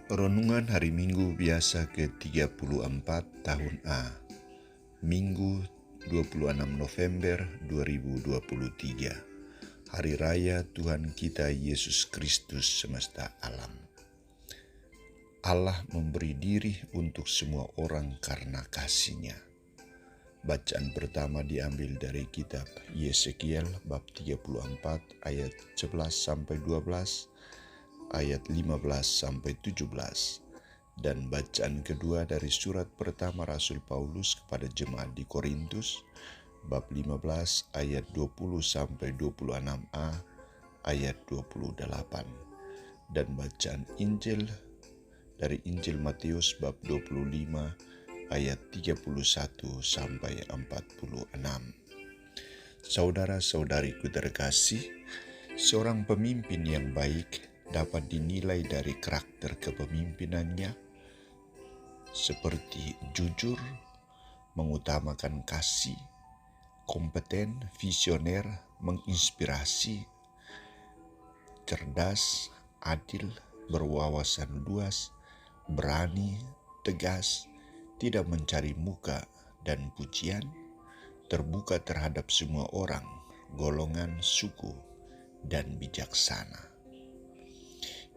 Renungan Hari Minggu Biasa ke-34 tahun A, Minggu 26 November 2023, Hari Raya Tuhan kita Yesus Kristus semesta alam. Allah memberi diri untuk semua orang karena kasih-Nya. Bacaan pertama diambil dari kitab Yesekiel bab 34 ayat 11-12, ayat 15-17, dan bacaan kedua dari surat pertama Rasul Paulus kepada jemaat di Korintus bab 15 ayat 20-26a, ayat 28, dan bacaan Injil dari Injil Matius bab 25 ayat 31-46. Saudara-saudariku terkasih, seorang pemimpin yang baik dapat dinilai dari karakter kepemimpinannya, seperti jujur, mengutamakan kasih, kompeten, visioner, menginspirasi, cerdas, adil, berwawasan luas, berani, tegas, tidak mencari muka dan pujian, terbuka terhadap semua orang, golongan, suku, dan bijaksana.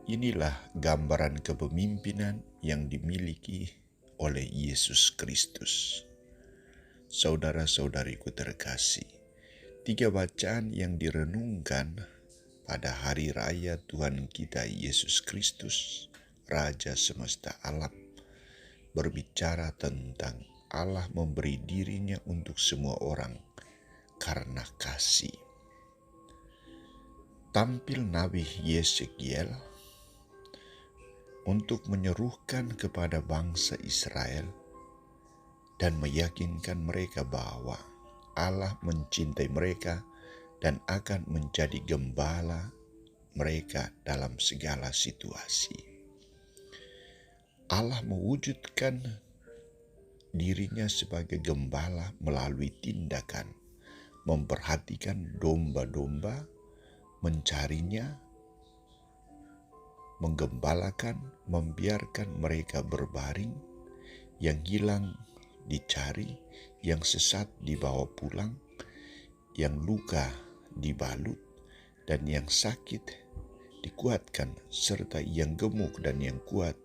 Inilah gambaran kepemimpinan yang dimiliki oleh Yesus Kristus. Saudara-saudariku terkasih, 3 bacaan yang direnungkan pada hari raya Tuhan kita Yesus Kristus, Raja semesta alam, berbicara tentang Allah memberi dirinya untuk semua orang karena kasih. Tampil Nabi Yesekiel untuk menyerukan kepada bangsa Israel dan meyakinkan mereka bahwa Allah mencintai mereka dan akan menjadi gembala mereka dalam segala situasi. Allah mewujudkan dirinya sebagai gembala melalui tindakan memperhatikan domba-domba, mencarinya, menggembalakan, membiarkan mereka berbaring, yang hilang dicari, yang sesat dibawa pulang, yang luka dibalut, dan yang sakit dikuatkan, serta yang gemuk dan yang kuat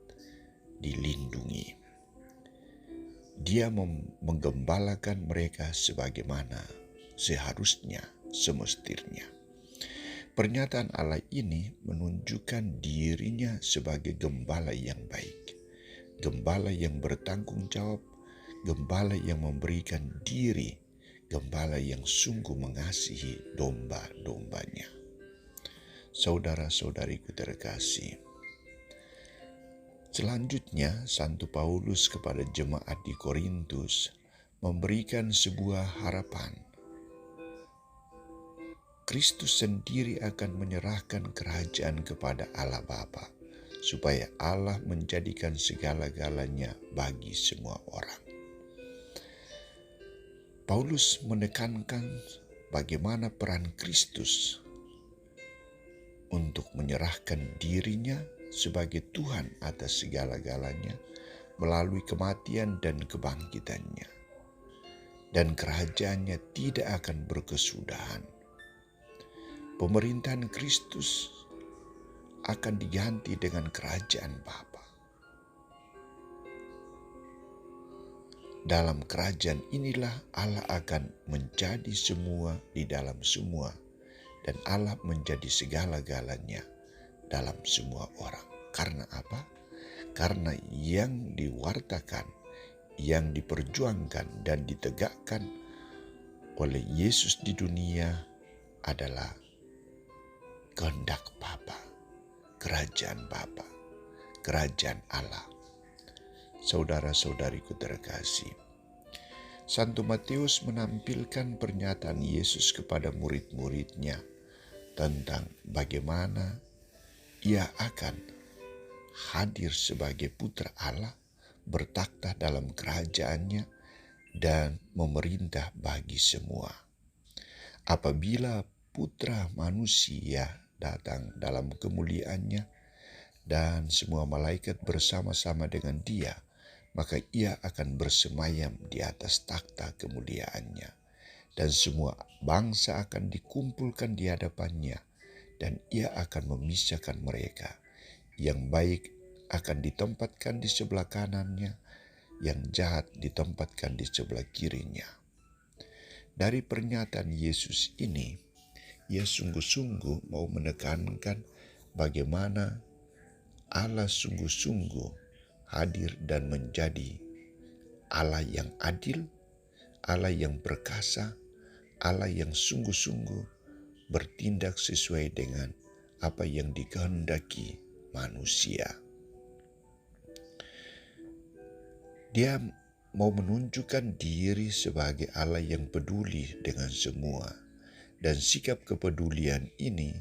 dilindungi. Dia menggembalakan mereka sebagaimana seharusnya, semestinya. Pernyataan Allah ini menunjukkan dirinya sebagai gembala yang baik, gembala yang bertanggung jawab, gembala yang memberikan diri, gembala yang sungguh mengasihi domba-dombanya. Saudara-saudariku terkasih, selanjutnya Santo Paulus kepada jemaat di Korintus memberikan sebuah harapan. Kristus sendiri akan menyerahkan kerajaan kepada Allah Bapa, supaya Allah menjadikan segala-galanya bagi semua orang. Paulus menekankan bagaimana peran Kristus untuk menyerahkan dirinya sebagai Tuhan atas segala-galanya melalui kematian dan kebangkitannya, dan kerajaannya tidak akan berkesudahan. Pemerintahan Kristus akan diganti dengan kerajaan Bapa. Dalam kerajaan inilah Allah akan menjadi semua di dalam semua, dan Allah menjadi segala-galanya dalam semua orang. Karena apa? Karena yang diwartakan, yang diperjuangkan dan ditegakkan oleh Yesus di dunia adalah kehendak Bapa, kerajaan Bapa, kerajaan Allah. Saudara-saudariku terkasih, Santo Matius menampilkan pernyataan Yesus kepada murid-muridnya tentang bagaimana ia akan hadir sebagai putra Allah, bertakhta dalam kerajaannya dan memerintah bagi semua. Apabila putra manusia datang dalam kemuliaannya, dan semua malaikat bersama-sama dengan Dia, maka Ia akan bersemayam di atas takhta kemuliaannya, dan semua bangsa akan dikumpulkan di hadapannya, dan Ia akan memisahkan mereka. Yang baik akan ditempatkan di sebelah kanannya, yang jahat ditempatkan di sebelah kirinya. Dari pernyataan Yesus ini, Ia sungguh-sungguh mau menekankan bagaimana Allah sungguh-sungguh hadir dan menjadi Allah yang adil, Allah yang perkasa, Allah yang sungguh-sungguh bertindak sesuai dengan apa yang dikehendaki manusia. Dia mau menunjukkan diri sebagai Allah yang peduli dengan semua, dan sikap kepedulian ini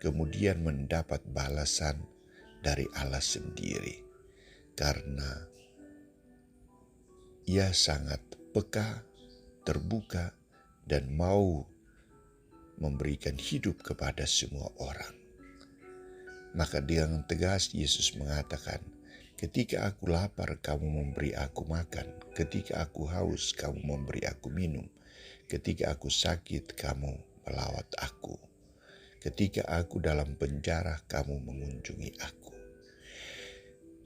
kemudian mendapat balasan dari Allah sendiri, karena Ia sangat peka, terbuka, dan mau memberikan hidup kepada semua orang. Maka dengan tegas Yesus mengatakan, ketika aku lapar, kamu memberi aku makan. Ketika aku haus, kamu memberi aku minum. Ketika aku sakit, kamu melawat aku. Ketika aku dalam penjara, kamu mengunjungi aku.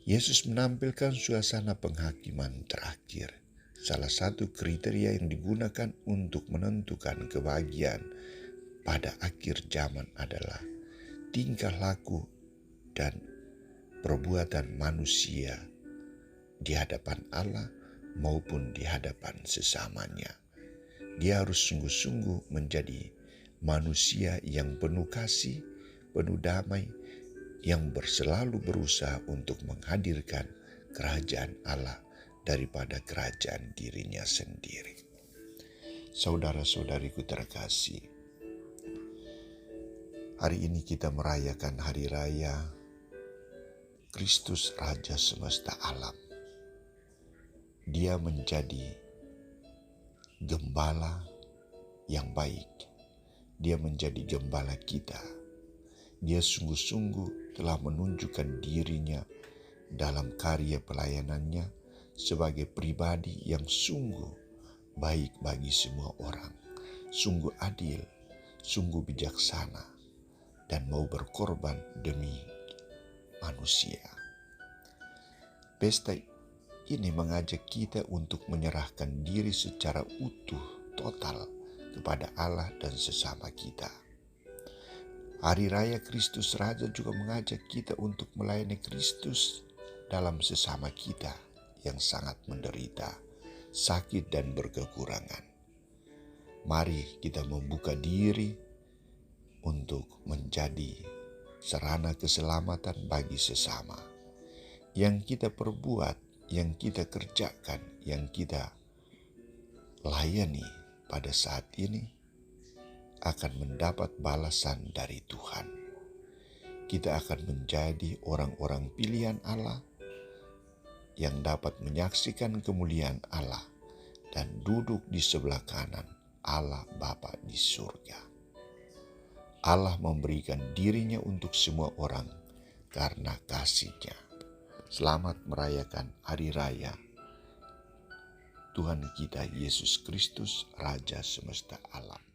Yesus menampilkan suasana penghakiman terakhir. Salah satu kriteria yang digunakan untuk menentukan kebahagiaan pada akhir zaman adalah tingkah laku dan perbuatan manusia di hadapan Allah maupun di hadapan sesamanya. Dia harus sungguh-sungguh menjadi manusia yang penuh kasih, penuh damai, yang selalu berusaha untuk menghadirkan kerajaan Allah daripada kerajaan dirinya sendiri. Saudara-saudariku terkasih, hari ini kita merayakan hari raya Kristus Raja semesta alam. Dia menjadi gembala yang baik. Dia menjadi gembala kita. Dia sungguh-sungguh telah menunjukkan dirinya dalam karya pelayanannya sebagai pribadi yang sungguh baik bagi semua orang, sungguh adil, sungguh bijaksana, dan mau berkorban demi manusia. Pesta ini mengajak kita untuk menyerahkan diri secara utuh, total kepada Allah dan sesama kita. Hari Raya Kristus Raja juga mengajak kita untuk melayani Kristus dalam sesama kita yang sangat menderita, sakit dan berkekurangan. Mari kita membuka diri untuk menjadi sarana keselamatan bagi sesama. Yang kita perbuat, yang kita kerjakan, yang kita layani pada saat ini akan mendapat balasan dari Tuhan. Kita akan menjadi orang-orang pilihan Allah yang dapat menyaksikan kemuliaan Allah dan duduk di sebelah kanan Allah Bapa di surga. Allah memberikan dirinya untuk semua orang karena kasih-Nya. Selamat merayakan hari raya Tuhan kita Yesus Kristus, Raja semesta alam.